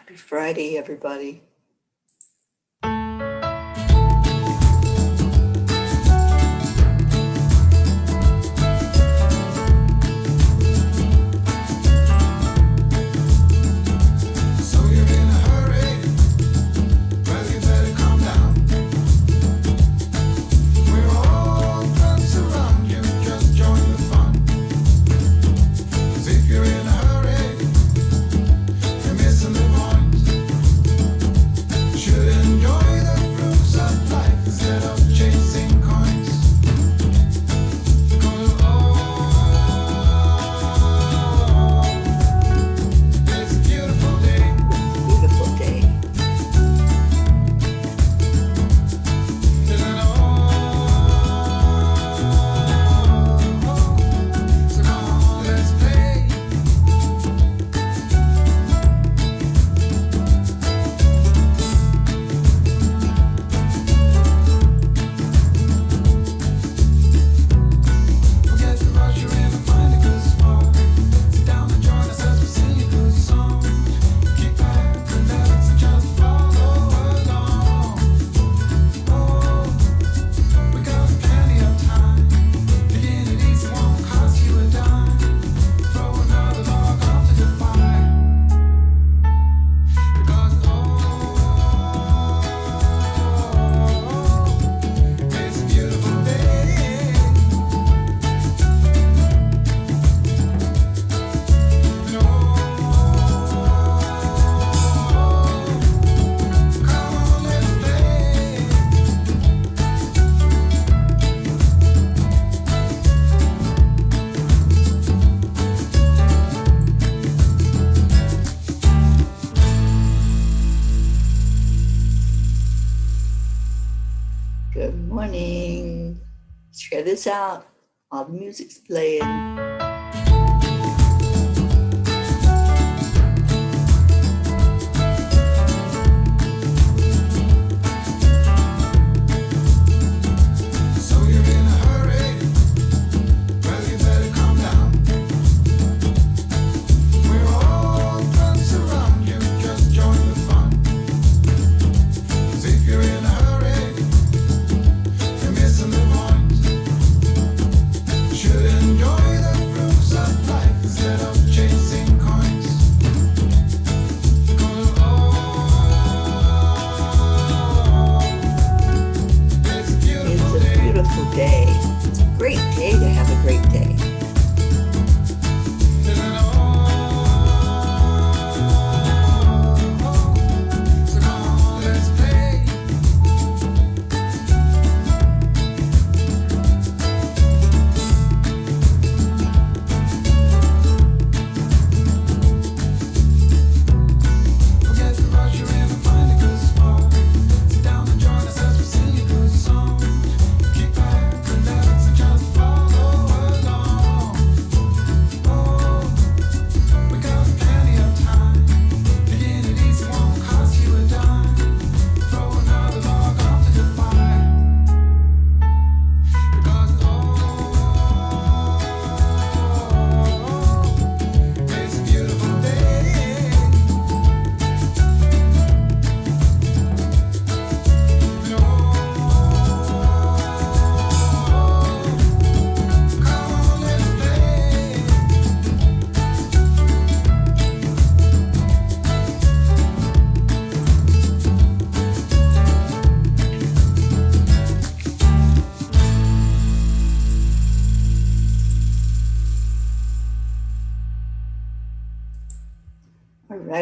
Happy Friday, everybody. Good morning. Check this out. All the music's playing.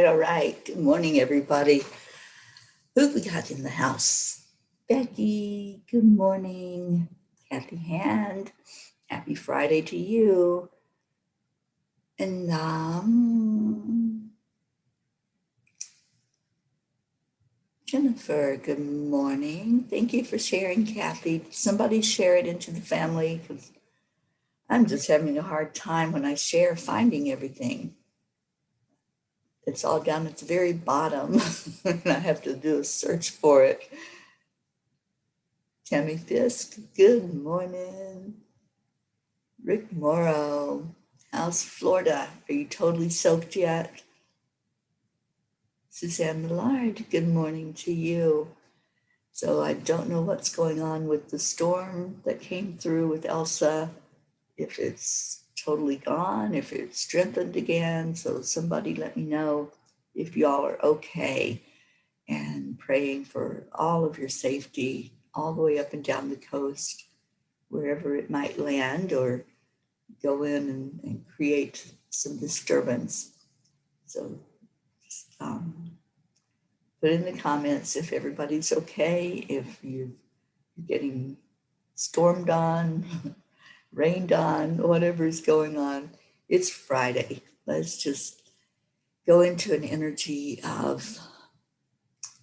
All right. Good morning, everybody. Who we got in the house? Becky, good morning. Kathy Hand, happy Friday to you. And Jennifer, good morning. Thank you for sharing, Kathy. Somebody share it into the family, because I'm just having a hard time when I share finding everything. It's all down at the very bottom, and I have to do a search for it. Tammy Fisk, good morning. Rick Morrow, how's Florida? Are you totally soaked yet? Suzanne Millard, good morning to you. So I don't know what's going on with the storm that came through with Elsa, if it's totally gone, if it's strengthened again. So somebody let me know if y'all are okay, and praying for all of your safety all the way up and down the coast, wherever it might land or go in and create some disturbance. So put in the comments if everybody's okay, if you're getting stormed on, rained on, whatever's going on. It's Friday. Let's just go into an energy of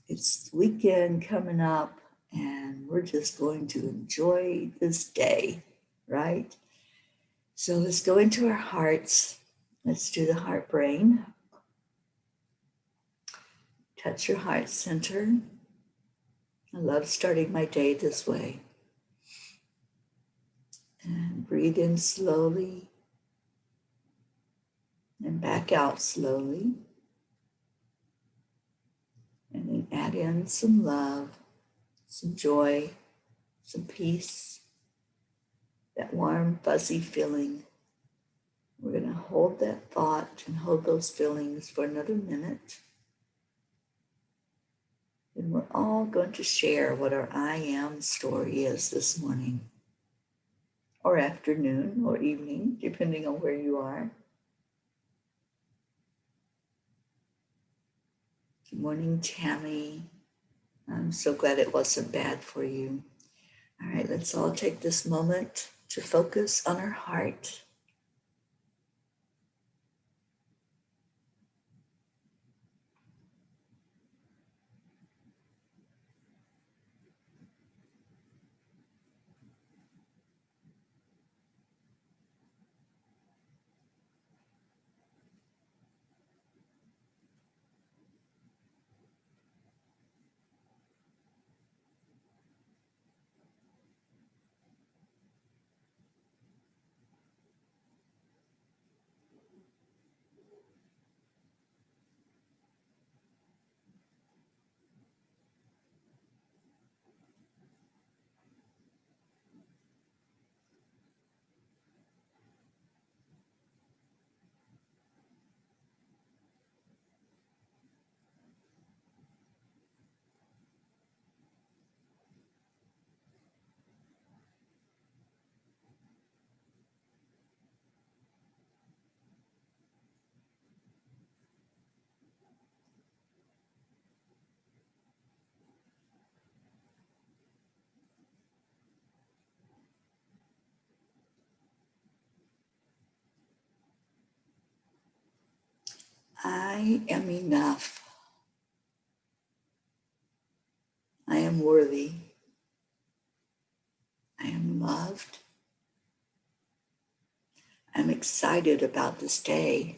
it's weekend coming up and we're just going to enjoy this day, right? So let's go into our hearts. Let's do the heart brain. Touch your heart center. I love starting my day this way. And breathe in slowly and back out slowly. And then add in some love, some joy, some peace, that warm, fuzzy feeling. We're going to hold that thought and hold those feelings for another minute. And we're all going to share what our I am story is this morning, or afternoon, or evening, depending on where you are. Good morning, Tammy. I'm so glad it wasn't bad for you. All right, let's all take this moment to focus on our heart. I am enough. I am worthy. I am loved. I'm excited about this day.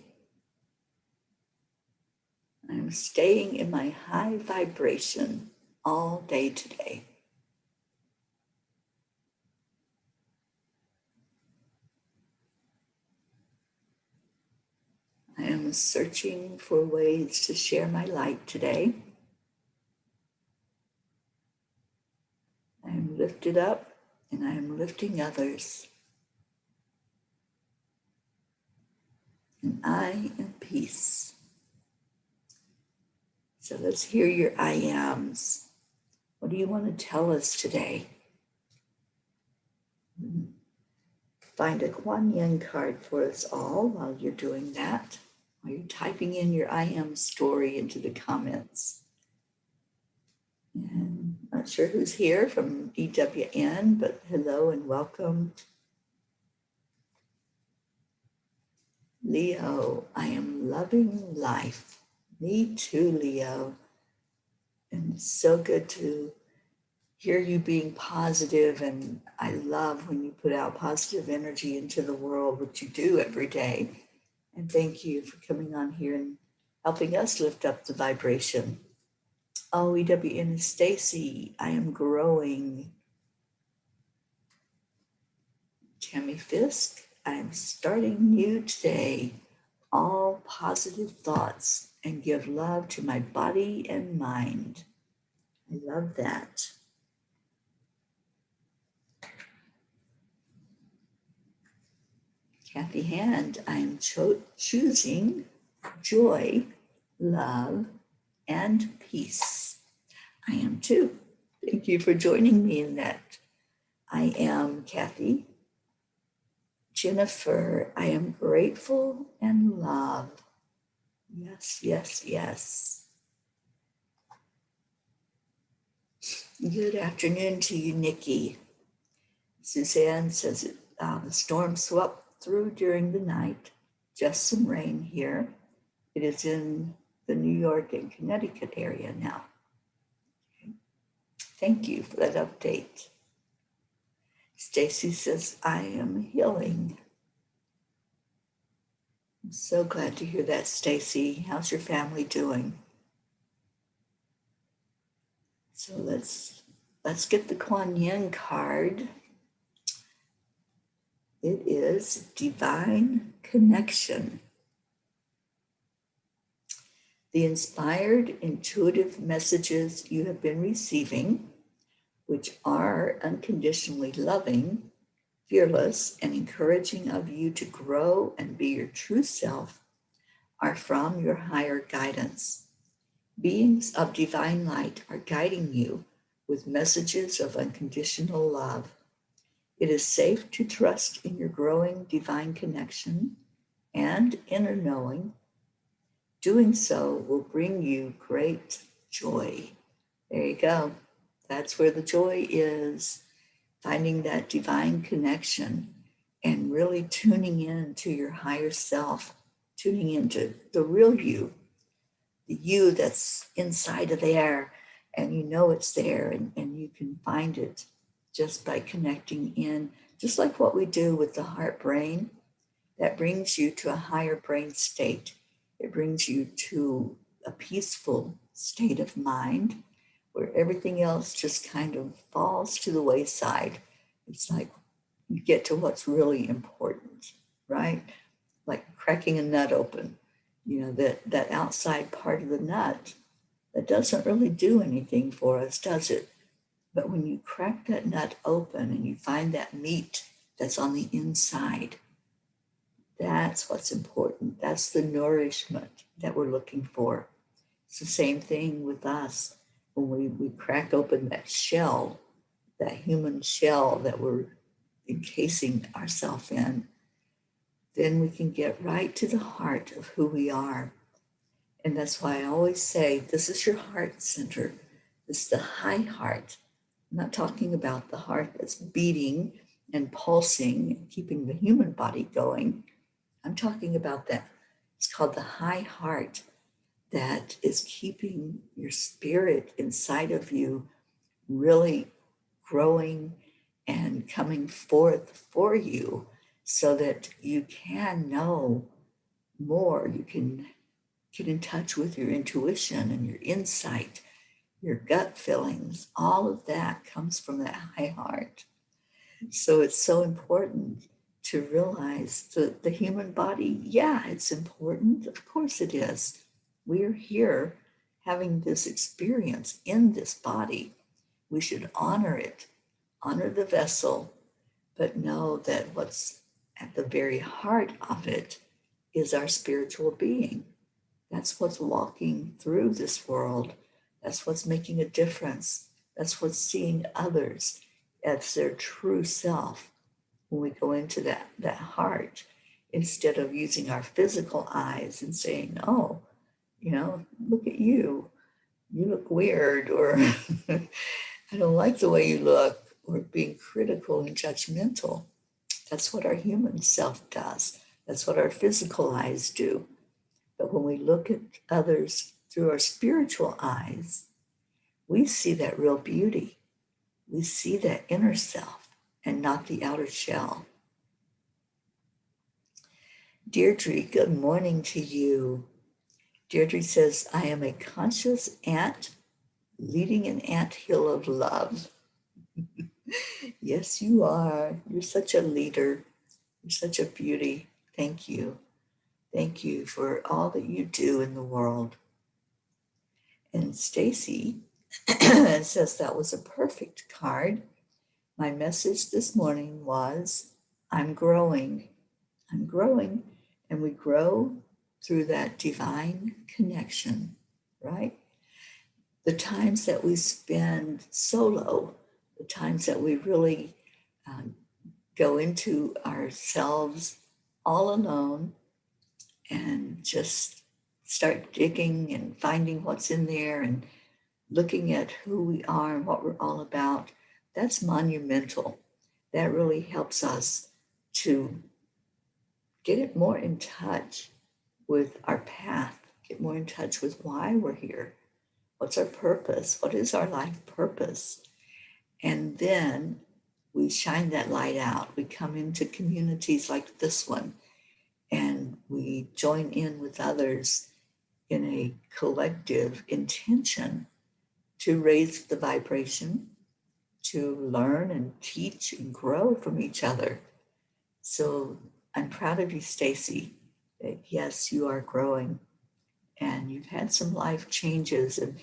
I'm staying in my high vibration all day today. I am searching for ways to share my light today. I am lifted up and I am lifting others. And I am peace. So let's hear your I ams. What do you want to tell us today? Find a Kuan Yin card for us all while you're doing that, while you're typing in your I am story into the comments. And not sure who's here from EWN, but hello and welcome. Leo, I am loving life. Me too, Leo. And it's so good to hear you being positive, and I love when you put out positive energy into the world, which you do every day. And thank you for coming on here and helping us lift up the vibration. Oh, EWN is Stacy. I am growing. Tammy Fisk, I'm starting new today. All positive thoughts and give love to my body and mind. I love that. Kathy Hand, I'm choosing joy, love, and peace. I am too. Thank you for joining me in that. I am Kathy. Jennifer, I am grateful and love. Yes, yes, yes. Good afternoon to you, Nikki. Suzanne says the storm swept through during the night. Just some rain here. It is in the New York and Connecticut area now. Okay. Thank you for that update. Stacy says, I am healing. I'm so glad to hear that, Stacy. How's your family doing? So let's get the Kuan Yin card. It is divine connection. The inspired, intuitive messages you have been receiving, which are unconditionally loving, fearless, and encouraging of you to grow and be your true self, are from your higher guidance. Beings of divine light are guiding you with messages of unconditional love. It is safe to trust in your growing divine connection and inner knowing. Doing so will bring you great joy. There you go. That's where the joy is, finding that divine connection and really tuning in to your higher self, tuning into the real you, the you that's inside of there, and you know it's there, and you can find it just by connecting in, just like what we do with the heart brain. That brings you to a higher brain state. It brings you to a peaceful state of mind where everything else just kind of falls to the wayside. It's like you get to what's really important, right? Like cracking a nut open, that outside part of the nut that doesn't really do anything for us, does it? But when you crack that nut open and you find that meat that's on the inside, that's what's important. That's the nourishment that we're looking for. It's the same thing with us. When we crack open that shell, that human shell that we're encasing ourselves in, then we can get right to the heart of who we are. And that's why I always say, this is your heart center. This is the high heart. I'm not talking about the heart that's beating and pulsing and keeping the human body going. I'm talking about that. It's called the high heart that is keeping your spirit inside of you really growing and coming forth for you so that you can know more. You can get in touch with your intuition and your insight, your gut feelings. All of that comes from that high heart. So it's so important to realize the human body, yeah, it's important. Of course it is. We're here having this experience in this body. We should honor it, honor the vessel, but know that what's at the very heart of it is our spiritual being. That's what's walking through this world. That's what's making a difference. That's what's seeing others as their true self. When we go into that heart, instead of using our physical eyes and saying, oh, look at you look weird, or I don't like the way you look, or being critical and judgmental. That's what our human self does. That's what our physical eyes do. But when we look at others through our spiritual eyes, we see that real beauty. We see that inner self and not the outer shell. Deirdre, good morning to you. Deirdre says, I am a conscious ant leading an anthill of love. Yes, you are. You're such a leader. You're such a beauty. Thank you. Thank you for all that you do in the world. And Stacy says that was a perfect card. My message this morning was, I'm growing. I'm growing. And we grow through that divine connection, right? The times that we spend solo, the times that we really go into ourselves all alone and just start digging and finding what's in there and looking at who we are and what we're all about, that's monumental. That really helps us to get it more in touch with our path, get more in touch with why we're here. What's our purpose? What is our life purpose? And then we shine that light out. We come into communities like this one and we join in with others in a collective intention to raise the vibration, to learn and teach and grow from each other. So I'm proud of you, Stacy, that yes, you are growing and you've had some life changes. And,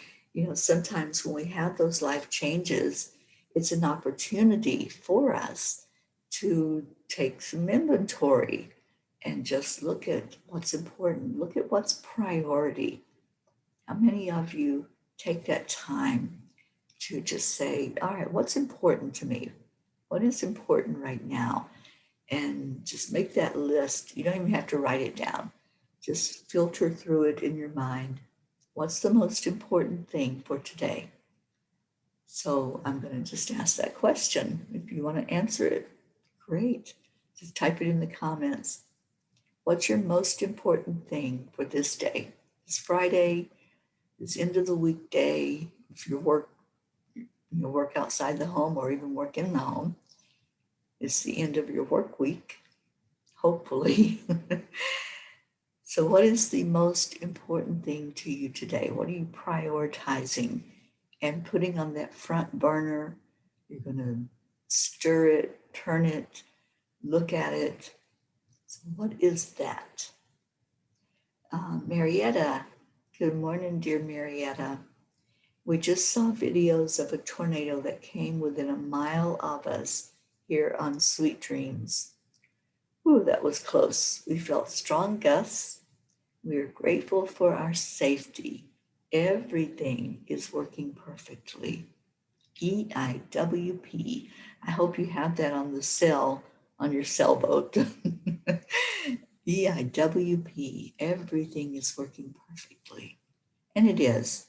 sometimes when we have those life changes, it's an opportunity for us to take some inventory and just look at what's important, look at what's priority. How many of you take that time to just say, all right, what's important to me? What is important right now? And just make that list. You don't even have to write it down. Just filter through it in your mind. What's the most important thing for today? So I'm going to just ask that question. If you want to answer it, great. Just type it in the comments. What's your most important thing for this day? It's Friday, it's end of the weekday. If you work outside the home or even work in the home, it's the end of your work week, hopefully. So what is the most important thing to you today? What are you prioritizing and putting on that front burner? You're going to stir it, turn it, look at it. So what is that? Marietta, good morning, dear Marietta. We just saw videos of a tornado that came within a mile of us here on Sweet Dreams. Ooh, that was close. We felt strong gusts. We are grateful for our safety. Everything is working perfectly. EIWP. I hope you have that on the cell, on your sailboat. EIWP. Everything is working perfectly. And it is.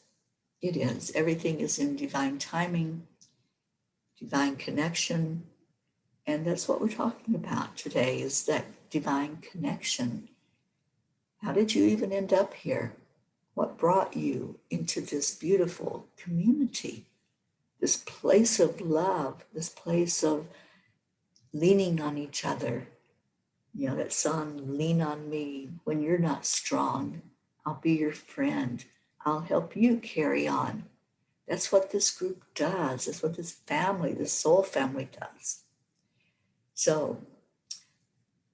It is. Everything is in divine timing, divine connection. And that's what we're talking about today, is that divine connection. How did you even end up here? What brought you into this beautiful community, this place of love, this place of leaning on each other? That song, Lean on Me. When you're not strong, I'll be your friend. I'll help you carry on. That's what this group does. That's what this family, this soul family does. So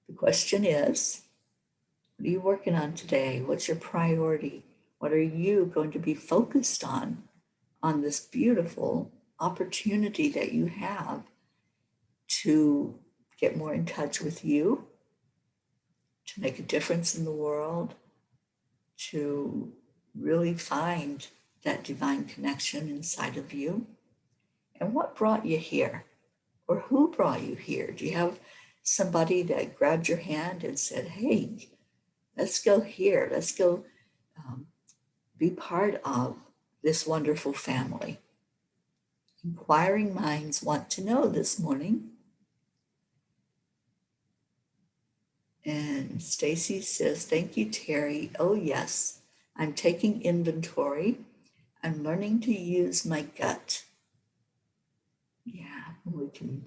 the question is, what are you working on today? What's your priority? What are you going to be focused on this beautiful opportunity that you have to get more in touch with you, to make a difference in the world, to really find that divine connection inside of you? And what brought you here? Or who brought you here? Do you have somebody that grabbed your hand and said, hey, let's go here. Let's go be part of this wonderful family? Inquiring minds want to know this morning. And Stacy says, thank you, Teri. Oh, yes, I'm taking inventory. I'm learning to use my gut. Yeah, we can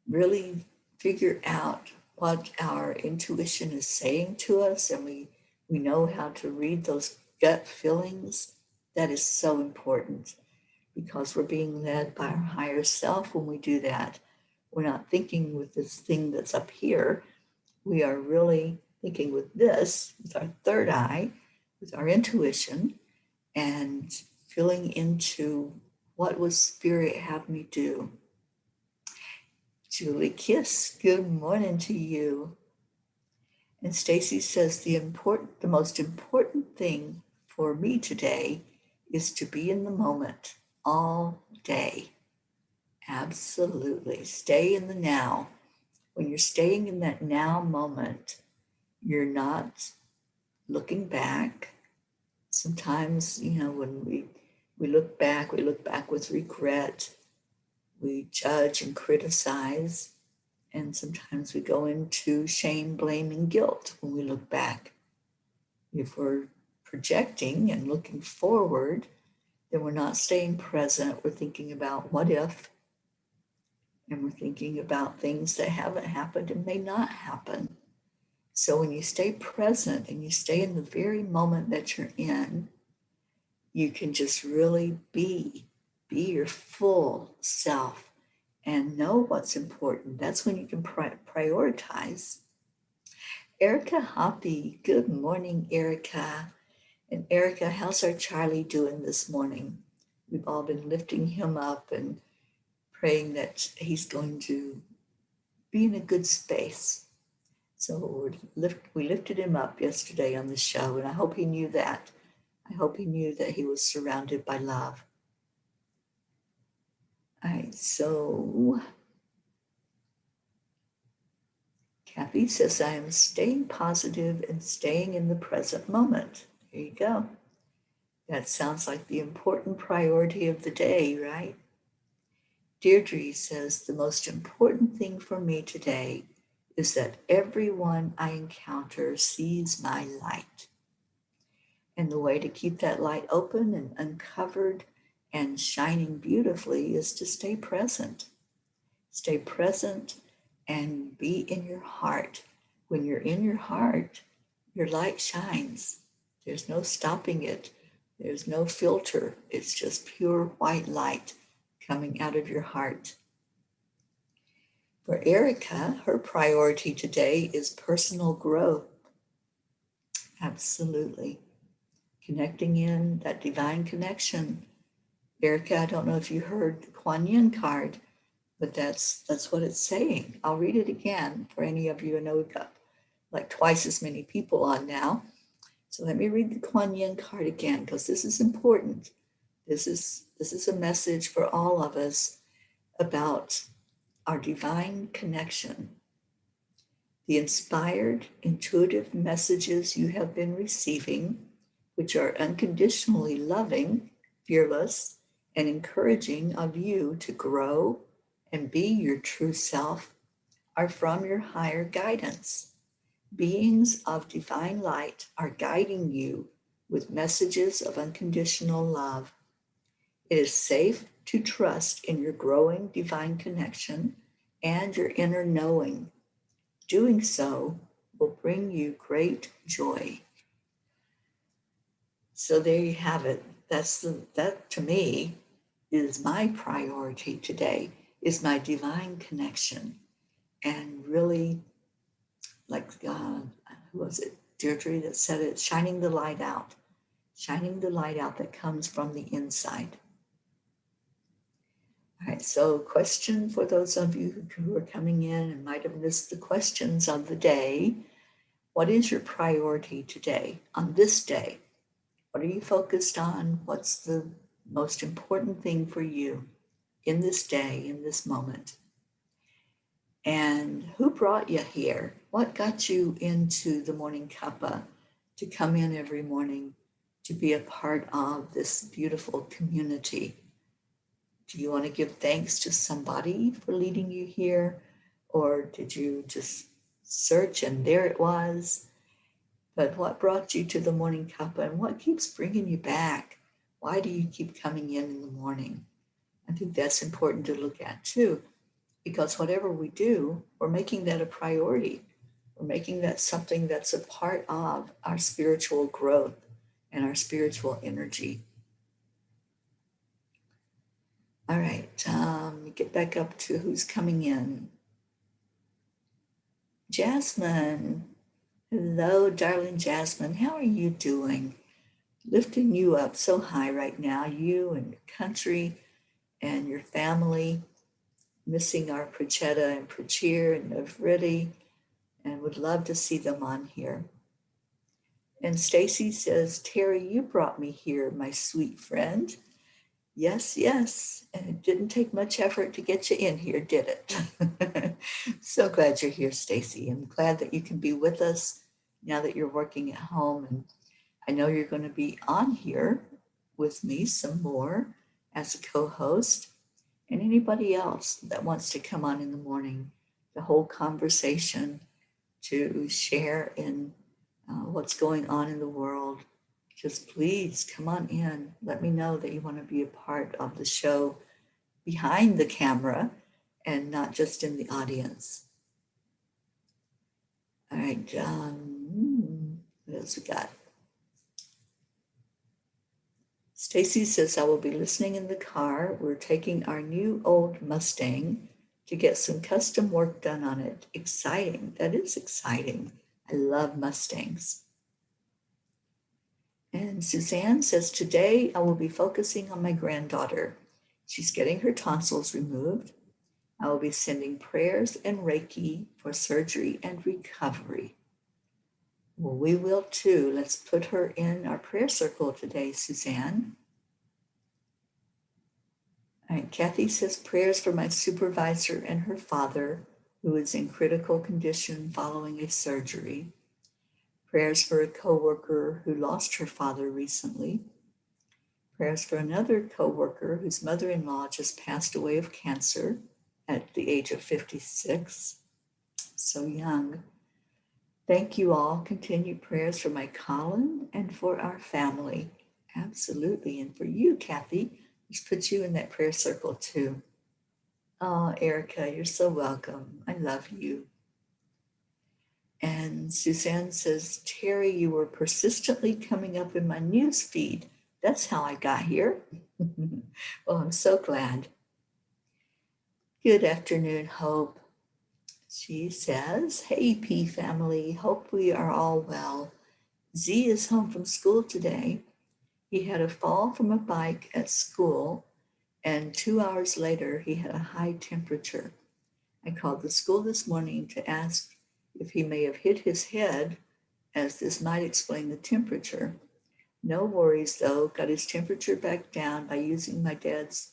really figure out what our intuition is saying to us, and we know how to read those gut feelings. That is so important, because we're being led by our higher self when we do that. We're not thinking with this thing that's up here. We are really thinking with this, with our third eye, with our intuition, and feeling into what would Spirit have me do. Julie Kiss, good morning to you. And Stacy says the most important thing for me today is to be in the moment all day. Absolutely. Stay in the now. When you're staying in that now moment, you're not looking back. Sometimes, when we look back with regret. We judge and criticize. And sometimes we go into shame, blame, and guilt when we look back. If we're projecting and looking forward, then we're not staying present. We're thinking about what if, and we're thinking about things that haven't happened and may not happen. So when you stay present and you stay in the very moment that you're in, you can just really be your full self and know what's important. That's when you can prioritize. Erica Hoppy, good morning, Erica. And Erica, how's our Charlie doing this morning? We've all been lifting him up and praying that he's going to be in a good space. So we lifted him up yesterday on the show, and I hope he knew that. I hope he knew that he was surrounded by love. All right, so Kathy says, I am staying positive and staying in the present moment. There you go. That sounds like the important priority of the day, right? Deirdre says, the most important thing for me today is that everyone I encounter sees my light. And the way to keep that light open and uncovered and shining beautifully is to stay present. Stay present and be in your heart. When you're in your heart, your light shines. There's no stopping it. There's no filter. It's just pure white light coming out of your heart. For Erica, her priority today is personal growth. Absolutely. Connecting in that divine connection. Erica, I don't know if you heard the Kuan Yin card, but that's what it's saying. I'll read it again for any of you. I know we've got like twice as many people on now. So let me read the Kuan Yin card again, because this is important. This is a message for all of us about our divine connection. The inspired, intuitive messages you have been receiving, which are unconditionally loving, fearless, and encouraging of you to grow and be your true self, are from your higher guidance. Beings of divine light are guiding you with messages of unconditional love. It is safe to trust in your growing divine connection and your inner knowing. Doing so will bring you great joy. So there you have it. That to me is my priority today, is my divine connection. And really, like, who was it? Deirdre that said it, shining the light out that comes from the inside. All right, so question for those of you who are coming in and might have missed the questions of the day. What is your priority today, on this day? What are you focused on? What's the most important thing for you in this day, in this moment? And who brought you here? What got you into the morning cuppa to come in every morning, to be a part of this beautiful community? Do you want to give thanks to somebody for leading you here? Or did you just search and there it was? But what brought you to the morning cuppa, and what keeps bringing you back? Why do you keep coming in the morning? I think that's important to look at too, because whatever we do, we're making that a priority. We're making that something that's a part of our spiritual growth and our spiritual energy. All right, get back up to who's coming in. Jasmine, Hello, darling Jasmine. How are you doing? Lifting you up so high right now, you and your country and your family. Missing our Prachetta and Prachir and Navriti, and would love to see them on here. And Stacy says, Teri, you brought me here, my sweet friend. Yes, yes. And it didn't take much effort to get you in here, did it? So glad you're here, Stacy. I'm glad that you can be with us now that you're working at home. And I know you're going to be on here with me some more as a co-host. And anybody else that wants to come on in the morning, the whole conversation, to share in what's going on in the world, just please come on in. Let me know that you want to be a part of the show behind the camera and not just in the audience. All right, what else we got? Stacy says, I will be listening in the car. We're taking our new old Mustang to get some custom work done on it. Exciting. That is exciting. I love Mustangs. And Suzanne says, today I will be focusing on my granddaughter. She's getting her tonsils removed. I will be sending prayers and Reiki for surgery and recovery. Well, we will too. Let's put her in our prayer circle today, Suzanne. All right, Kathy says, prayers for my supervisor and her father, who is in critical condition following a surgery. Prayers for a coworker who lost her father recently. Prayers for another coworker whose mother-in-law just passed away of cancer at the age of 56. So young. Thank you all. Continued prayers for my Colin and for our family. Absolutely. And for you, Kathy, let's put you in that prayer circle too. Oh, Erica, you're so welcome. I love you. And Suzanne says, Teri, you were persistently coming up in my news feed. That's how I got here. Well, I'm so glad. Good afternoon, Hope. She says, hey, P family, hope we are all well. Z is home from school today. He had a fall from a bike at school, and 2 hours later, he had a high temperature. I called the school this morning to ask if he may have hit his head, as this might explain the temperature. No worries, though, got his temperature back down by using my dad's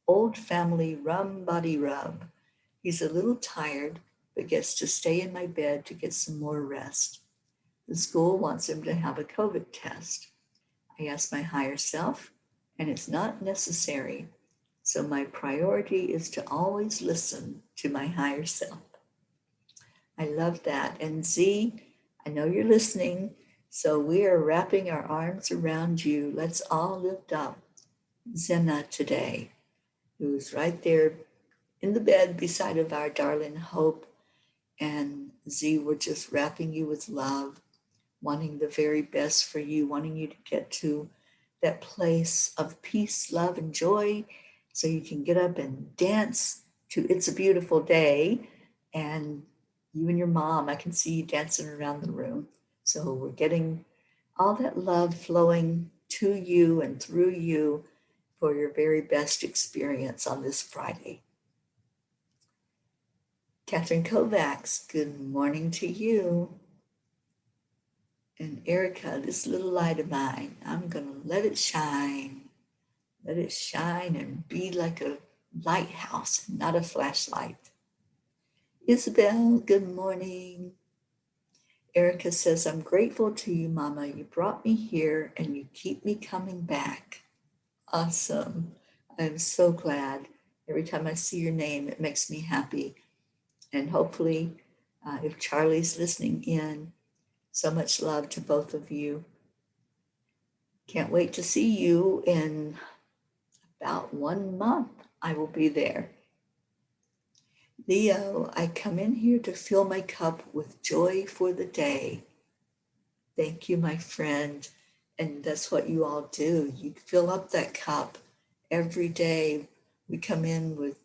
old family rum body rub. He's a little tired, but gets to stay in my bed to get some more rest. The school wants him to have a COVID test. I asked my higher self, and it's not necessary. So my priority is to always listen to my higher self. I love that. And Z, I know you're listening, so we are wrapping our arms around you. Let's all lift up Zena today, who's right there in the bed beside of our darling Hope. And Z, we're just wrapping you with love, wanting the very best for you, wanting you to get to that place of peace, love, and joy so you can get up and dance to It's a Beautiful Day. And you and your mom, I can see you dancing around the room. So we're getting all that love flowing to you and through you for your very best experience on this Friday. Catherine Kovacs, good morning to you. And Erica, this little light of mine, I'm going to let it shine. Let it shine and be like a lighthouse, not a flashlight. Isabel, good morning. Erica says, I'm grateful to you, Mama. You brought me here and you keep me coming back. Awesome. I'm so glad. Every time I see your name, it makes me happy. And hopefully, if Charlie's listening in, so much love to both of you. Can't wait to see you in about 1 month. I will be there. Leo, I come in here to fill my cup with joy for the day. Thank you, my friend. And that's what you all do. You fill up that cup every day. We come in with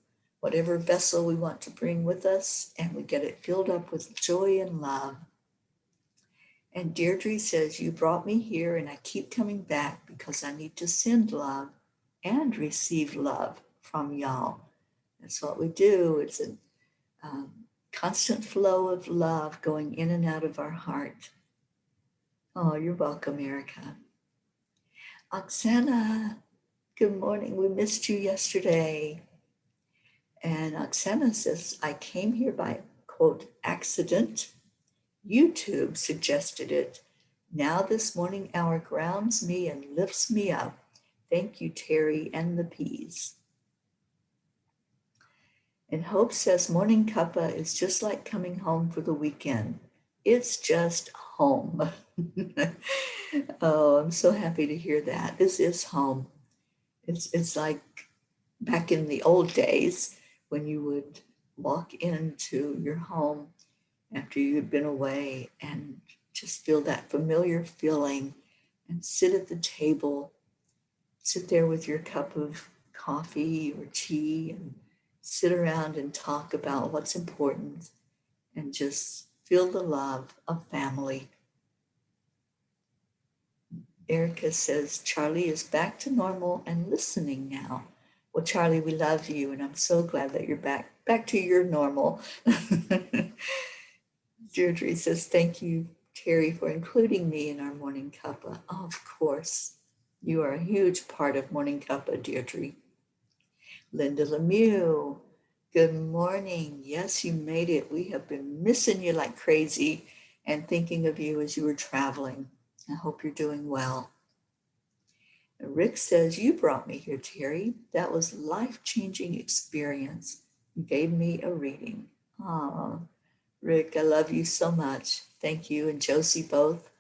whatever vessel we want to bring with us, and we get it filled up with joy and love. And Deirdre says, you brought me here and I keep coming back because I need to send love and receive love from y'all. That's what we do. It's a constant flow of love going in and out of our heart. Oh, you're welcome, Erica. Oksana, good morning. We missed you yesterday. And Oksana says, I came here by, quote, accident. YouTube suggested it. Now this morning hour grounds me and lifts me up. Thank you, Teri and the peas. And Hope says, morning cuppa is just like coming home for the weekend. It's just home. Oh, I'm so happy to hear that. This is home. It's like back in the old days when you would walk into your home after you'd been away and just feel that familiar feeling and sit at the table, sit there with your cup of coffee or tea and sit around and talk about what's important and just feel the love of family. Erica says, Charlie is back to normal and listening now. Well, Charlie, we love you, and I'm so glad that you're back to your normal. Deirdre says, thank you, Teri, for including me in our morning cuppa. Oh, of course. You are a huge part of morning cuppa, Deirdre. Linda Lemieux, good morning. Yes, you made it. We have been missing you like crazy and thinking of you as you were traveling. I hope you're doing well. Rick says, you brought me here, Teri. That was a life-changing experience. You gave me a reading. Oh, Rick, I love you so much. Thank you and Josie both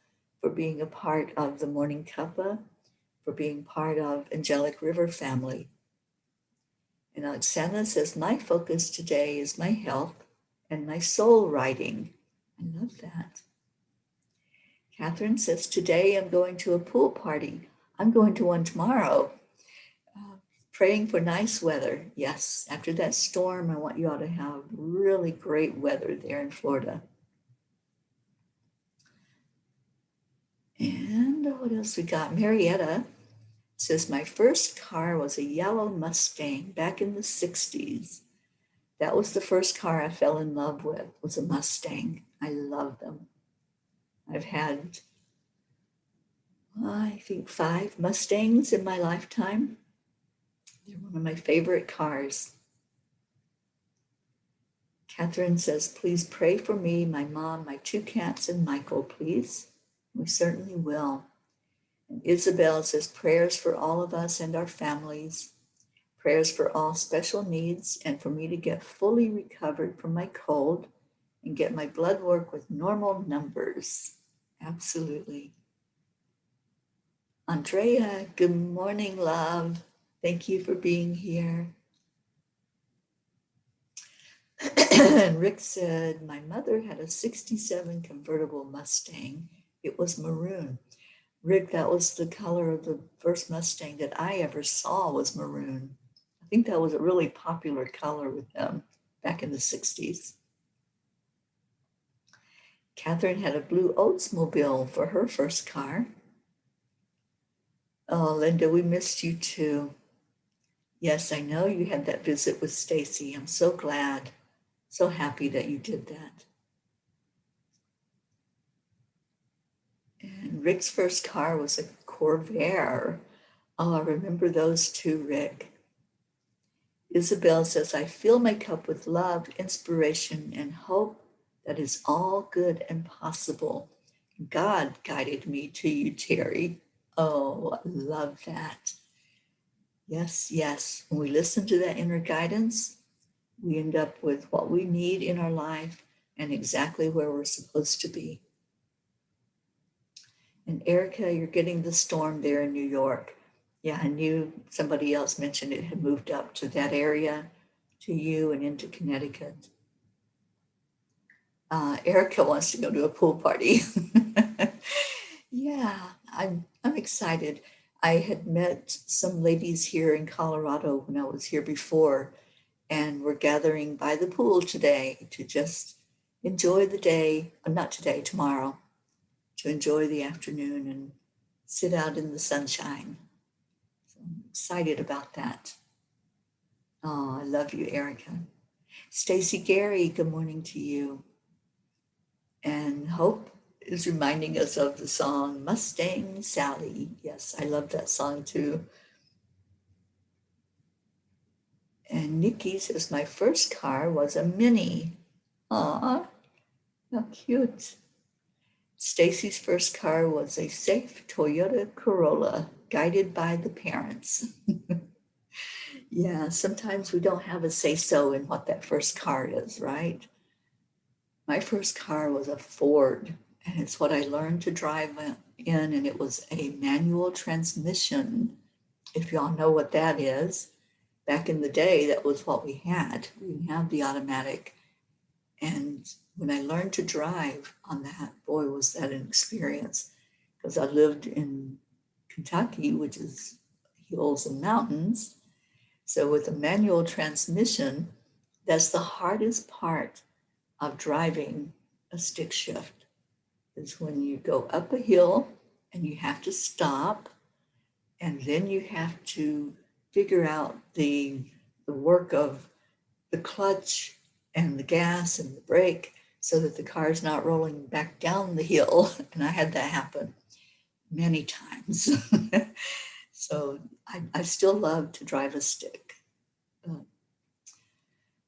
for being a part of the Morning Cuppa, for being part of Angelic River Family. And Oksana says, my focus today is my health and my soul writing. I love that. Catherine says, today I'm going to a pool party. I'm going to one tomorrow. Praying for nice weather. Yes, after that storm, I want you all to have really great weather there in Florida. And what else we got? Marietta says, my first car was a yellow Mustang back in the 60s. That was the first car I fell in love with, was a Mustang. I love them. I've had, I think, 5 Mustangs in my lifetime. They're one of my favorite cars. Catherine says, please pray for me, my mom, my 2 cats, and Michael, please. We certainly will. And Isabel says, prayers for all of us and our families. Prayers for all special needs and for me to get fully recovered from my cold and get my blood work with normal numbers. Absolutely. Andrea, good morning, love. Thank you for being here. And Rick said, my mother had a 67 convertible Mustang. It was maroon. Rick, that was the color of the first Mustang that I ever saw was maroon. I think that was a really popular color with them back in the 60s. Catherine had a blue Oldsmobile for her first car. Oh, Linda, we missed you too. Yes, I know you had that visit with Stacy. I'm so glad, so happy that you did that. And Rick's first car was a Corvair. Oh, I remember those too, Rick. Isabel says, I fill my cup with love, inspiration, and hope that is all good and possible. God guided me to you, Teri. Oh, I love that. Yes, yes. When we listen to that inner guidance, we end up with what we need in our life and exactly where we're supposed to be. And Erica, you're getting the storm there in New York. Yeah, I knew somebody else mentioned it had moved up to that area, to you and into Connecticut. Erica wants to go to a pool party. Yeah, I'm excited. I had met some ladies here in Colorado when I was here before, and we're gathering by the pool today to just enjoy the day, not today, tomorrow, to enjoy the afternoon and sit out in the sunshine. So I'm excited about that. Oh, I love you, Erica. Stacy Gary, good morning to you. And Hope is reminding us of the song Mustang Sally. Yes, I love that song too. And Nikki says, my first car was a Mini. Aw, how cute. Stacy's first car was a safe Toyota Corolla, guided by the parents. Yeah, sometimes we don't have a say-so in what that first car is, right? My first car was a Ford, and it's what I learned to drive in, and it was a manual transmission. If y'all know what that is, back in the day, that was what we had. We didn't have the automatic. And when I learned to drive on that, boy, was that an experience. Because I lived in Kentucky, which is hills and mountains. So with a manual transmission, that's the hardest part of driving a stick shift, is when you go up a hill and you have to stop, and then you have to figure out the work of the clutch and the gas and the brake so that the car's not rolling back down the hill. And I had that happen many times. So I still love to drive a stick.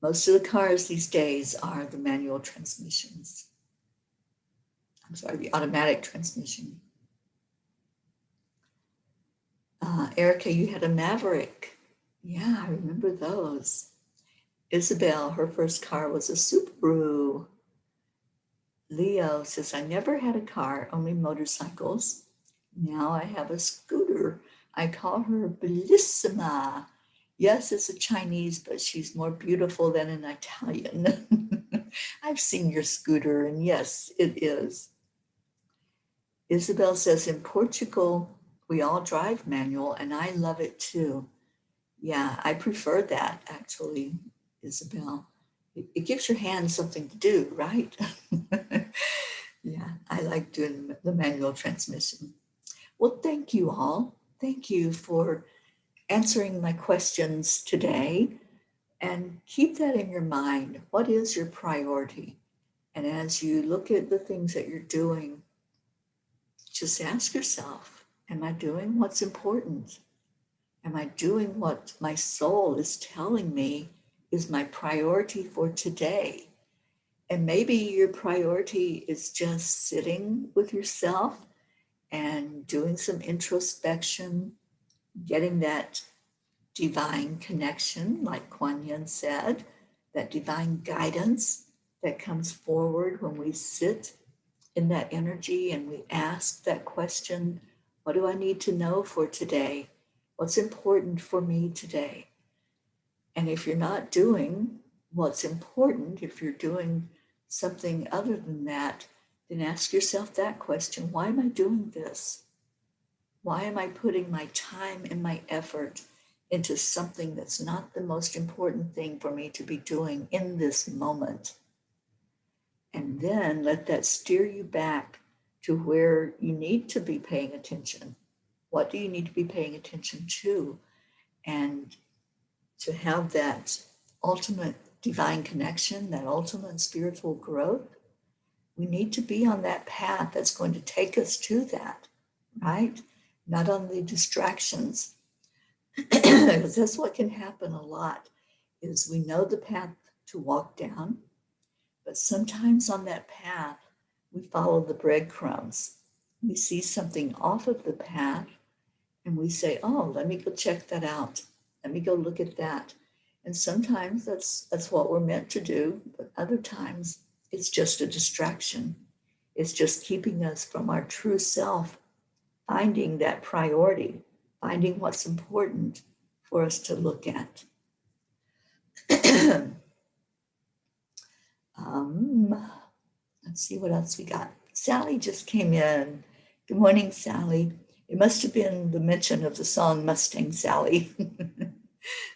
Most of the cars these days are the manual transmissions. I'm sorry, the automatic transmission. Erica, you had a Maverick. Yeah, I remember those. Isabel, her first car was a Subaru. Leo says, I never had a car, only motorcycles. Now I have a scooter. I call her Bellissima. Yes, it's a Chinese, but she's more beautiful than an Italian. I've seen your scooter, and yes, it is. Isabel says, in Portugal, we all drive manual, and I love it too. Yeah, I prefer that, actually, Isabel. It gives your hands something to do, right? Yeah, I like doing the manual transmission. Well, thank you all. Thank you for answering my questions today. And keep that in your mind. What is your priority? And as you look at the things that you're doing, just ask yourself, am I doing what's important? Am I doing what my soul is telling me is my priority for today? And maybe your priority is just sitting with yourself and doing some introspection, getting that divine connection, like Kuan Yin said, that divine guidance that comes forward when we sit in that energy and we ask that question, what do I need to know for today? What's important for me today? And if you're not doing what's important, if you're doing something other than that, then ask yourself that question, why am I doing this? Why am I putting my time and my effort into something that's not the most important thing for me to be doing in this moment? And then let that steer you back to where you need to be paying attention. What do you need to be paying attention to? And to have that ultimate divine connection, that ultimate spiritual growth, we need to be on that path that's going to take us to that, right? Not on the distractions. Because that's what can happen a lot, is we know the path to walk down, but sometimes on that path, we follow the breadcrumbs. We see something off of the path and we say, oh, let me go check that out. Let me go look at that. And sometimes that's what we're meant to do, but other times it's just a distraction. It's just keeping us from our true self, finding that priority, finding what's important for us to look at. Let's see what else we got. Sally just came in. Good morning, Sally. It must have been the mention of the song Mustang Sally.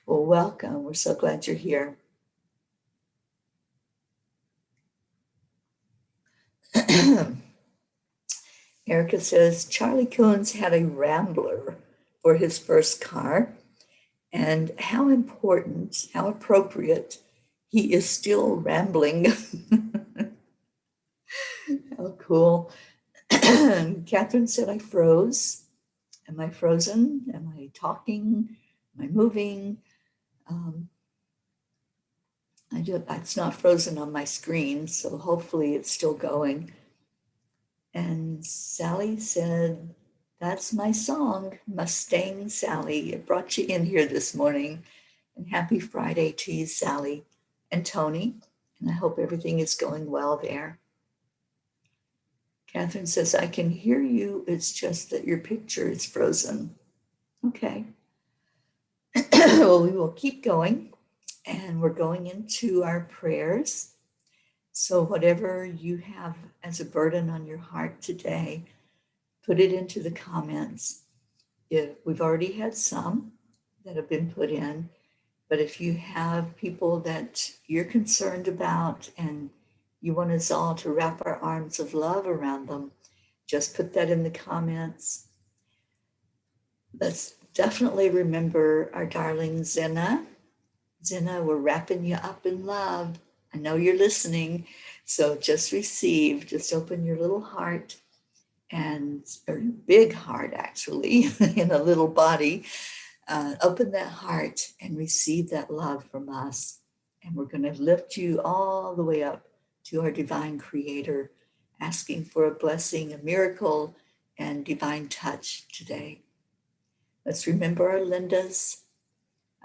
Well, welcome. We're so glad you're here. Erica says, Charlie Coons had a Rambler for his first car, and how important, how appropriate, he is still rambling. How cool. Catherine said, I froze. Am I frozen? Am I talking? Am I moving? It's not frozen on my screen, so hopefully it's still going. And Sally said, that's my song, Mustang Sally. It brought you in here this morning. And happy Friday to you, Sally and Tony. And I hope everything is going well there. Catherine says, I can hear you. It's just that your picture is frozen. Okay. Well, we will keep going. And we're going into our prayers. So whatever you have as a burden on your heart today, put it into the comments. We've already had some that have been put in, but if you have people that you're concerned about and you want us all to wrap our arms of love around them, just put that in the comments. Let's definitely remember our darling Zena. Zena, we're wrapping you up in love. I know you're listening, so just receive, just open your little heart or big heart actually, in a little body. Open that heart and receive that love from us. And we're going to lift you all the way up to our divine creator, asking for a blessing, a miracle, and divine touch today. Let's remember our Lindas,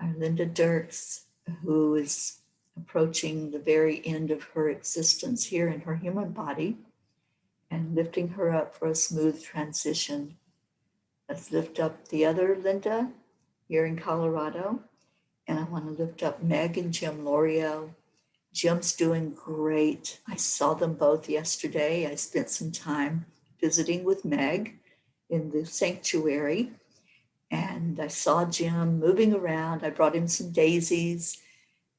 our Linda Dirks, who is approaching the very end of her existence here in her human body, and lifting her up for a smooth transition. Let's lift up the other Linda here in Colorado. And I want to lift up Meg and Jim Lorio. Jim's doing great. I saw them both yesterday. I spent some time visiting with Meg in the sanctuary. And I saw Jim moving around. I brought him some daisies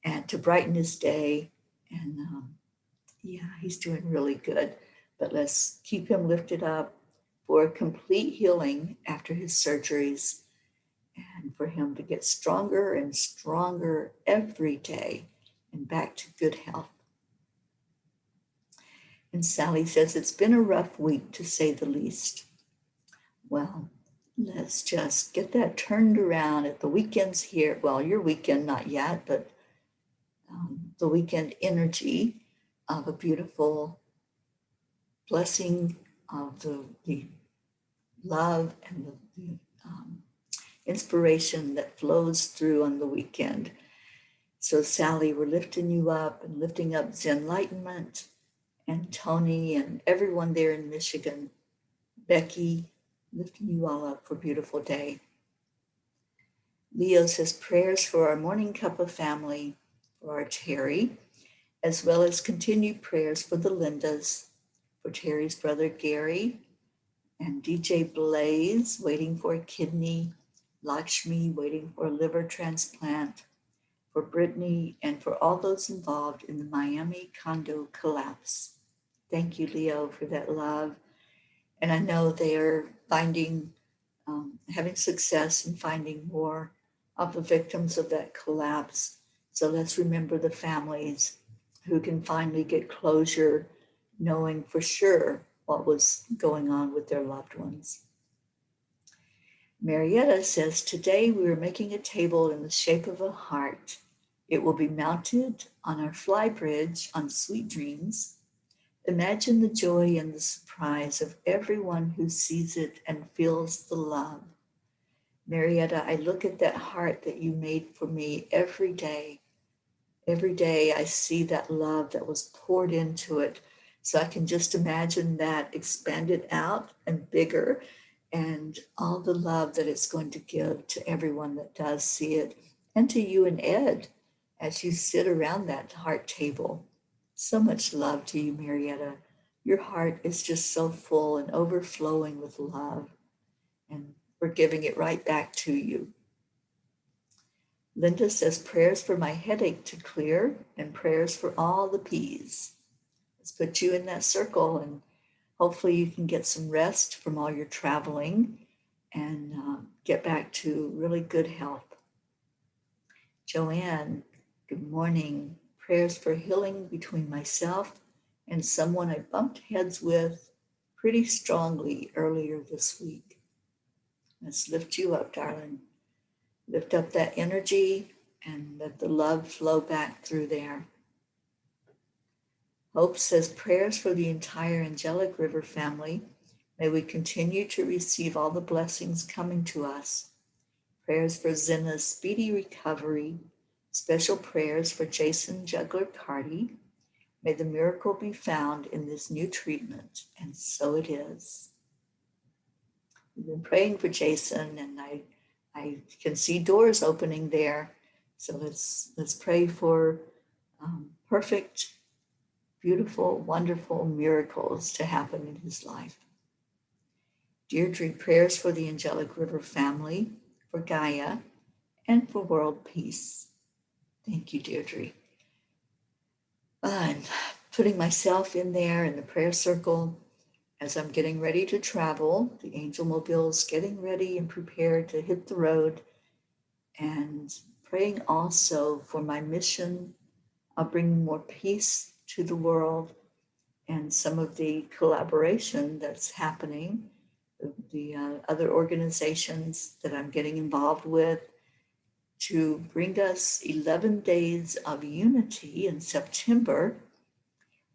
and to brighten his day. And he's doing really good. But let's keep him lifted up for a complete healing after his surgeries, and for him to get stronger and stronger every day and back to good health. And Sally says, it's been a rough week to say the least. Well, let's just get that turned around at the weekends here. Well, your weekend, not yet, but the weekend energy of a beautiful blessing of the love and the inspiration that flows through on the weekend. So Sally, we're lifting you up and lifting up Zenlightenment and Tony and everyone there in Michigan. Becky, lifting you all up for a beautiful day. Leo says prayers for our morning Cuppa family, for our Teri, as well as continued prayers for the Lindas, for Teri's brother Gary, and DJ Blaze waiting for a kidney, Lakshmi waiting for a liver transplant, for Brittany, and for all those involved in the Miami condo collapse. Thank you, Leo, for that love. And I know they are having success in finding more of the victims of that collapse. So let's remember the families who can finally get closure, knowing for sure what was going on with their loved ones. Marietta says, today we are making a table in the shape of a heart. It will be mounted on our fly bridge on Sweet Dreams. Imagine the joy and the surprise of everyone who sees it and feels the love. Marietta, I look at that heart that you made for me every day. Every day I see that love that was poured into it. So I can just imagine that expanded out and bigger, and all the love that it's going to give to everyone that does see it, and to you and Ed as you sit around that heart table. So much love to you, Marietta. Your heart is just so full and overflowing with love, and we're giving it right back to you. Linda says, prayers for my headache to clear and prayers for all the peas. Let's put you in that circle and Hopefully you can get some rest from all your traveling and get back to really good health. Joanne, good morning. Prayers for healing between myself and someone I bumped heads with pretty strongly earlier this week. Let's lift you up, darling. Lift up that energy and let the love flow back through there. Hope says prayers for the entire Angelic River family. May we continue to receive all the blessings coming to us. Prayers for Zena's speedy recovery. Special prayers for Jason Juggler Party. May the miracle be found in this new treatment, and so it is. We've been praying for Jason, and I can see doors opening there. So let's pray for perfect, beautiful, wonderful miracles to happen in his life. Deirdre, prayers for the Angelic River family, for Gaia, and for world peace. Thank you, Deirdre. And putting myself in there in the prayer circle as I'm getting ready to travel. The Angel Mobile's getting ready and prepared to hit the road, and praying also for my mission of bringing more peace to the world and some of the collaboration that's happening, the other organizations that I'm getting involved with, to bring us 11 days of unity in September.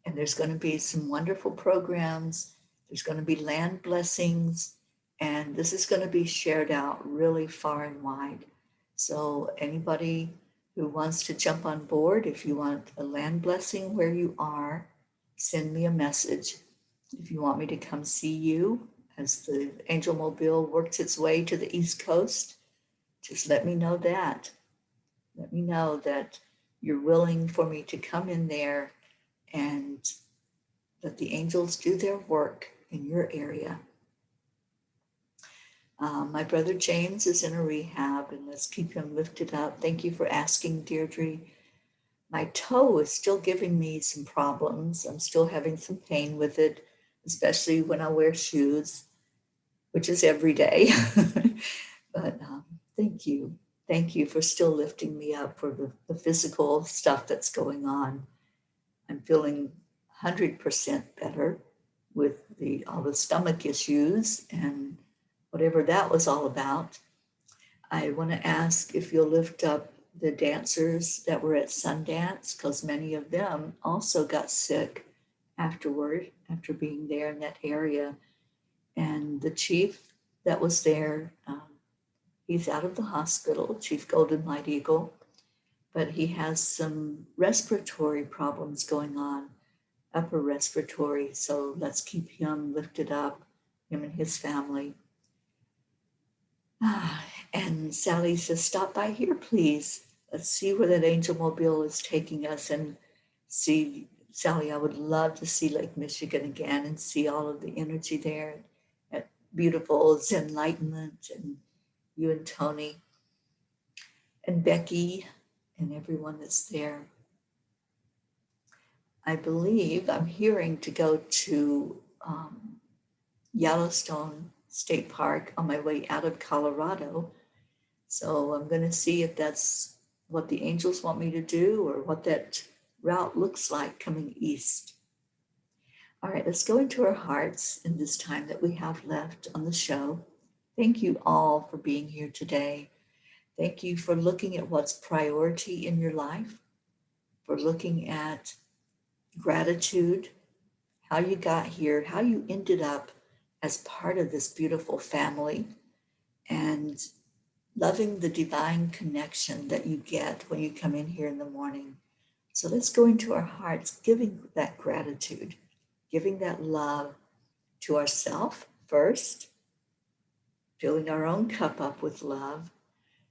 And there's going to be some wonderful programs. There's going to be land blessings, and this is going to be shared out really far and wide. So anybody who wants to jump on board, if you want a land blessing where you are, send me a message. If you want me to come see you as the Angel Mobile works its way to the East Coast, just let me know that. Let me know that you're willing for me to come in there and let the angels do their work in your area. My brother James is in a rehab, and let's keep him lifted up. Thank you for asking, Deirdre. My toe is still giving me some problems. I'm still having some pain with it, especially when I wear shoes, which is every day. But thank you. Thank you for still lifting me up for the physical stuff that's going on. I'm feeling 100% better with all the stomach issues and whatever that was all about. I want to ask if you'll lift up the dancers that were at Sundance, because many of them also got sick afterward, after being there in that area. And the chief that was there, he's out of the hospital, Chief Golden Light Eagle, but he has some respiratory problems going on, upper respiratory. So let's keep him lifted up, him and his family. And Sally says, stop by here, please. Let's see where that Angel Mobile is taking us and see. Sally, I would love to see Lake Michigan again and see all of the energy there at beautiful Zenlightenment, and you and Tony and Becky and everyone that's there. I believe I'm hearing to go to Yellowstone State Park on my way out of Colorado. So I'm going to see if that's what the angels want me to do or what that route looks like coming east. All right, let's go into our hearts in this time that we have left on the show. Thank you all for being here today. Thank you for looking at what's priority in your life, for looking at gratitude, how you got here, how you ended up as part of this beautiful family, and loving the divine connection that you get when you come in here in the morning. So let's go into our hearts, giving that gratitude, giving that love to ourselves first, filling our own cup up with love.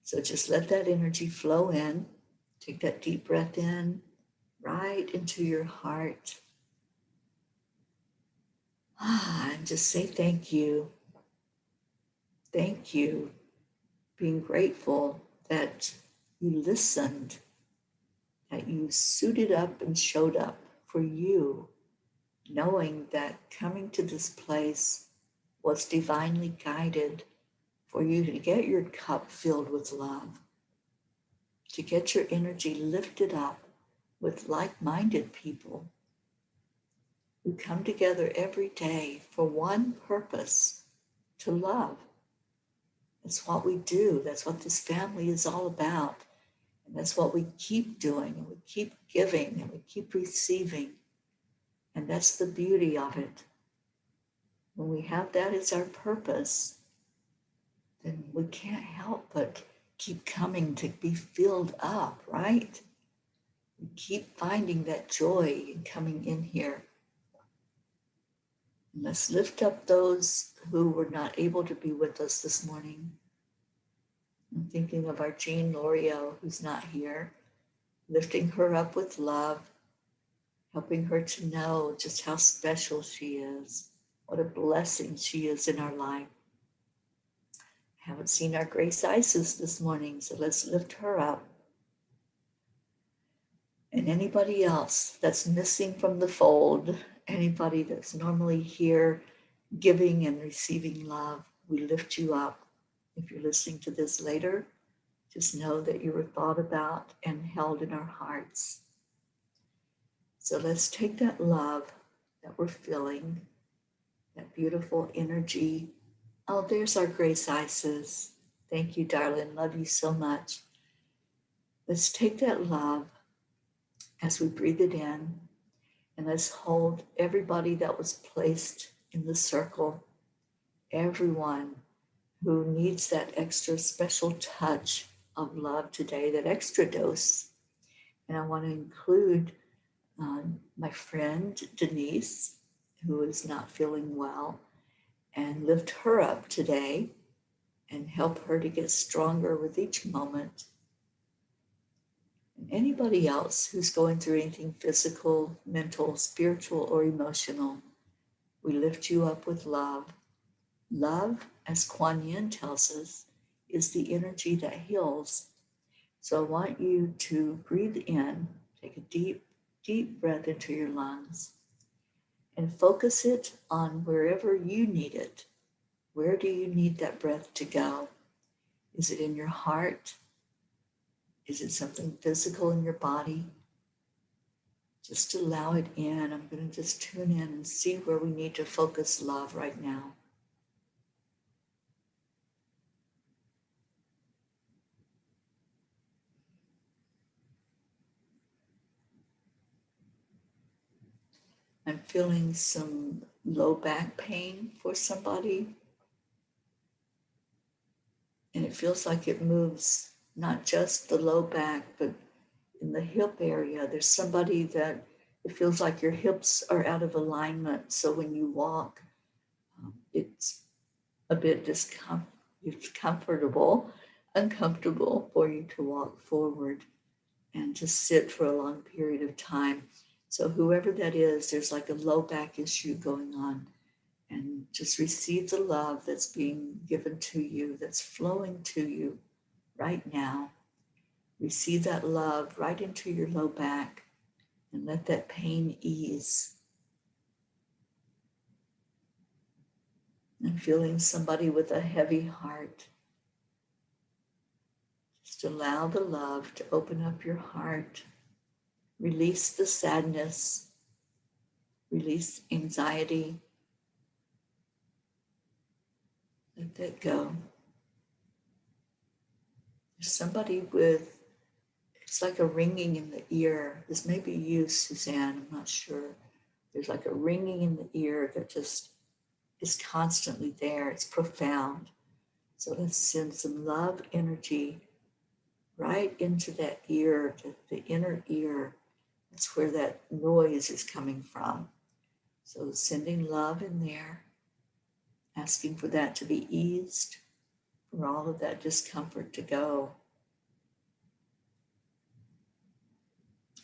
So just let that energy flow in. Take that deep breath in, right into your heart. And just say thank you. Thank you. Being grateful that you listened, that you suited up and showed up for you, knowing that coming to this place was divinely guided for you to get your cup filled with love, to get your energy lifted up with like-minded people who come together every day for one purpose, to love. That's what we do. That's what this family is all about. And that's what we keep doing, and we keep giving, and we keep receiving. And that's the beauty of it. When we have that as our purpose, then we can't help but keep coming to be filled up, right? We keep finding that joy in coming in here. And let's lift up those who were not able to be with us this morning. I'm thinking of our Jean Lorio, who's not here, lifting her up with love, helping her to know just how special she is, what a blessing she is in our life. Haven't seen our Grace Isis this morning, so let's lift her up. And anybody else that's missing from the fold, anybody that's normally here giving and receiving love, we lift you up. If you're listening to this later, just know that you were thought about and held in our hearts. So let's take that love that we're feeling, that beautiful energy. Oh, there's our Grace Isis. Thank you, darling. Love you so much. Let's take that love as we breathe it in, and let's hold everybody that was placed in the circle, everyone who needs that extra special touch of love today, that extra dose. And I want to include my friend Denise, who is not feeling well, and lift her up today and help her to get stronger with each moment. And anybody else who's going through anything physical, mental, spiritual, or emotional, we lift you up with love. Love, as Kuan Yin tells us, is the energy that heals. So I want you to breathe in, take a deep, deep breath into your lungs, and focus it on wherever you need it. Where do you need that breath to go? Is it in your heart? Is it something physical in your body? Just allow it in. I'm going to just tune in and see where we need to focus love right now. I'm feeling some low back pain for somebody. And it feels like it moves not just the low back, but in the hip area. There's somebody that it feels like your hips are out of alignment. So when you walk, it's a bit uncomfortable for you to walk forward and to sit for a long period of time. So whoever that is, there's like a low back issue going on. And just receive the love that's being given to you, that's flowing to you right now. Receive that love right into your low back and let that pain ease. I'm feeling somebody with a heavy heart. Just allow the love to open up your heart. Release the sadness. Release anxiety. Let that go. There's somebody with, it's like a ringing in the ear. This may be you, Suzanne, I'm not sure. There's like a ringing in the ear that just is constantly there. It's profound. So let's send some love energy right into that ear, to the inner ear. That's where that noise is coming from. So sending love in there, asking for that to be eased, for all of that discomfort to go.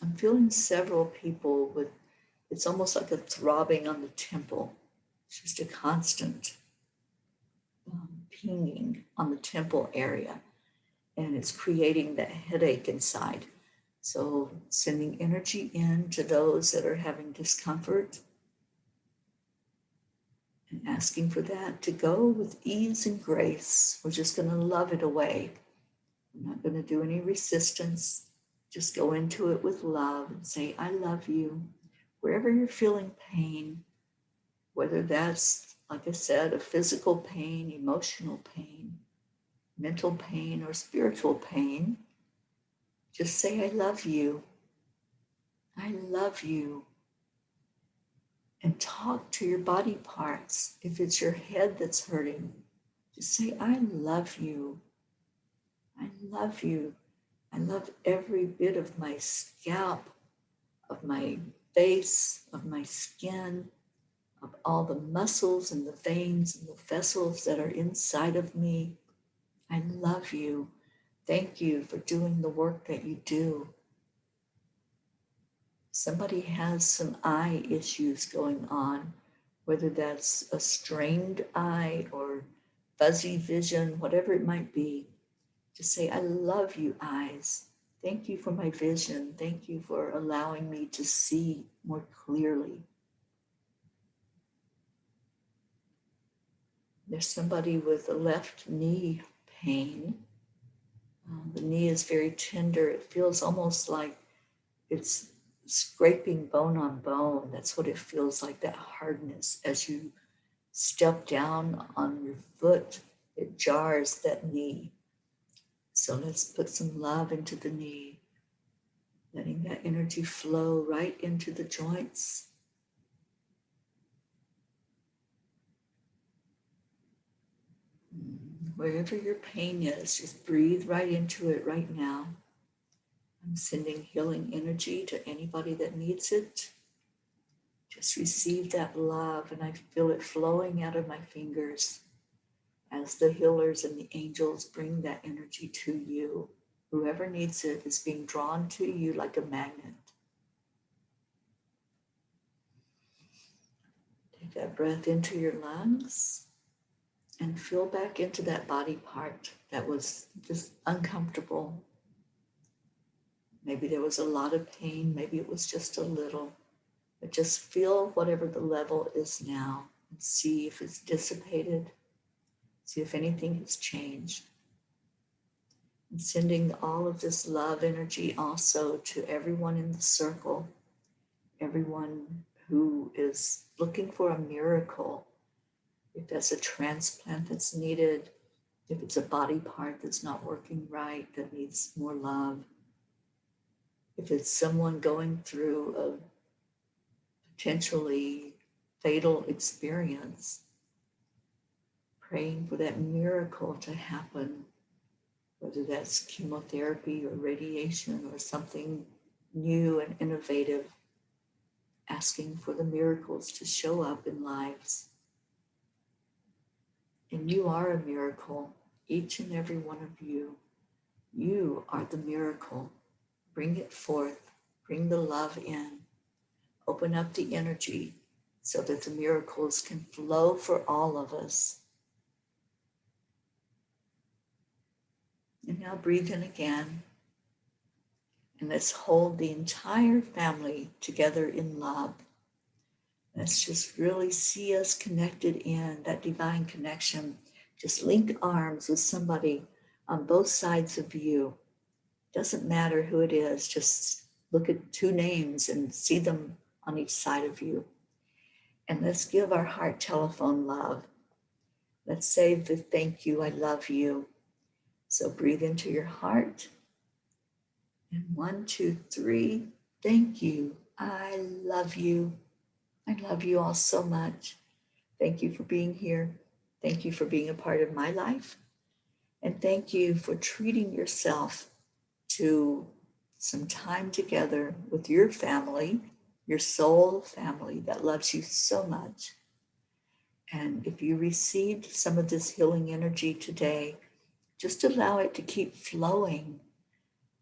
I'm feeling several people with, it's almost like a throbbing on the temple. It's just a constant pinging on the temple area, and it's creating that headache inside. So sending energy in to those that are having discomfort, And asking for that to go with ease and grace. We're just going to love it away. We're not going to do any resistance. Just go into it with love and say, I love you. Wherever you're feeling pain, whether that's, like I said, a physical pain, emotional pain, mental pain, or spiritual pain, just say, I love you. I love you. And talk to your body parts. If it's your head that's hurting, just say, I love you. I love you. I love every bit of my scalp, of my face, of my skin, of all the muscles and the veins and the vessels that are inside of me. I love you. Thank you for doing the work that you do. Somebody has some eye issues going on, whether that's a strained eye or fuzzy vision, whatever it might be. Just say, I love you, eyes. Thank you for my vision. Thank you for allowing me to see more clearly. There's somebody with a left knee pain. The knee is very tender. It feels almost like it's scraping bone on bone. That's what it feels like, that hardness. As you step down on your foot, it jars that knee. So let's put some love into the knee, letting that energy flow right into the joints. Wherever your pain is, just breathe right into it right now. I'm sending healing energy to anybody that needs it. Just receive that love, and I feel it flowing out of my fingers as the healers and the angels bring that energy to you. Whoever needs it is being drawn to you like a magnet. Take that breath into your lungs and feel back into that body part that was just uncomfortable. Maybe there was a lot of pain, maybe it was just a little, but just feel whatever the level is now and see if it's dissipated, see if anything has changed. And sending all of this love energy also to everyone in the circle, everyone who is looking for a miracle. If that's a transplant that's needed, if it's a body part that's not working right, that needs more love, if it's someone going through a potentially fatal experience, praying for that miracle to happen, whether that's chemotherapy or radiation or something new and innovative, asking for the miracles to show up in lives. And you are a miracle, each and every one of you. You are the miracle. Bring it forth, bring the love in, open up the energy so that the miracles can flow for all of us. And now breathe in again. And let's hold the entire family together in love. Let's just really see us connected in that divine connection. Just link arms with somebody on both sides of you. Doesn't matter who it is, just look at two names and see them on each side of you. And let's give our heart telephone love. Let's say the thank you, I love you. So breathe into your heart. And 1, 2, 3, thank you, I love you. I love you all so much. Thank you for being here. Thank you for being a part of my life. And thank you for treating yourself to some time together with your family, your soul family that loves you so much. And if you received some of this healing energy today, just allow it to keep flowing.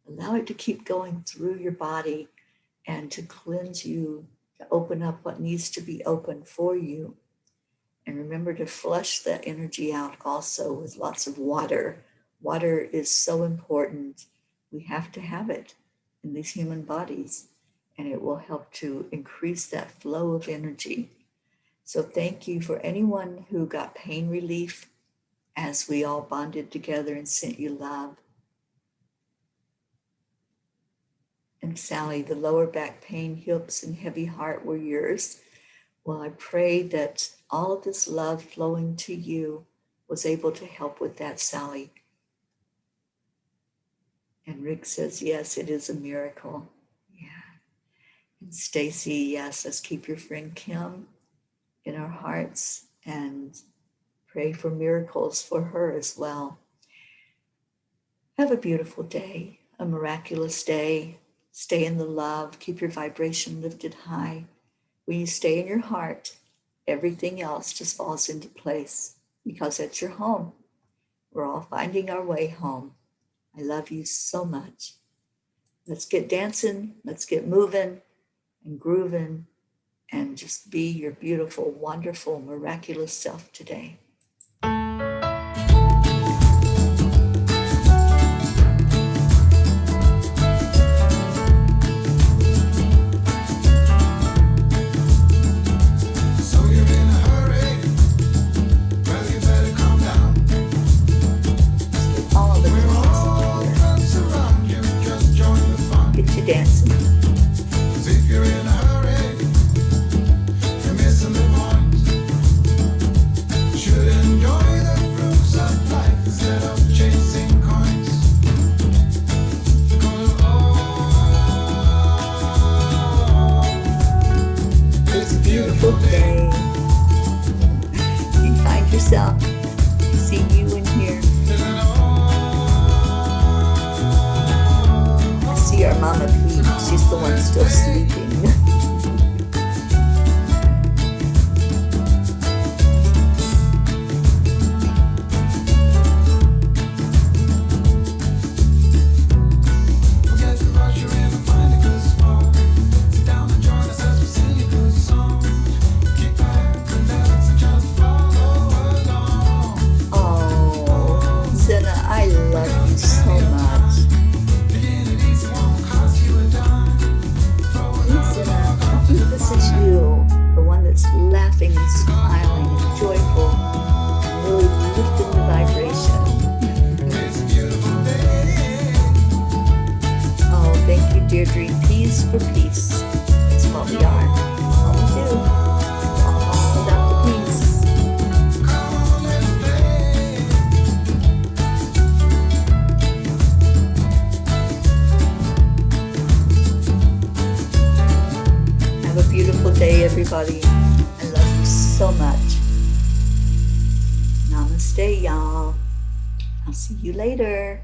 Allow it to keep going through your body and to cleanse you, to open up what needs to be open for you. And remember to flush that energy out also with lots of water. Water is so important. We have to have it in these human bodies, and it will help to increase that flow of energy. So thank you for anyone who got pain relief as we all bonded together and sent you love. And Sally, the lower back pain, hips, and heavy heart were yours. Well, I pray that all of this love flowing to you was able to help with that, Sally. And Rick says, yes, it is a miracle. Yeah. And Stacy, yes, let's keep your friend Kim in our hearts and pray for miracles for her as well. Have a beautiful day, a miraculous day. Stay in the love. Keep your vibration lifted high. When you stay in your heart, everything else just falls into place because it's your home. We're all finding our way home. I love you so much. Let's get dancing. Let's get moving and grooving and just be your beautiful, wonderful, miraculous self today. Dancing. If you're in a hurry, you're missing the point. You should enjoy the fruits of life instead of chasing coins. It's a beautiful day. You find yourself, you see you in here. Our Mama Pete, she's the one still sleeping. Forget to rush you in and find a good spot. Sit down and join us as we sing a good song. Kick back, relax, and just follow along. Oh, Zena, I love you so much. This is you, the one that's laughing and smiling and joyful, and really lifting the vibration. It's a beautiful day. Oh, thank you, Deirdre. Peace for peace. That's what we are. That's what we do. All about the peace. Come on, let's play. Have a beautiful day, everybody. I love you so much. Namaste, y'all. I'll see you later.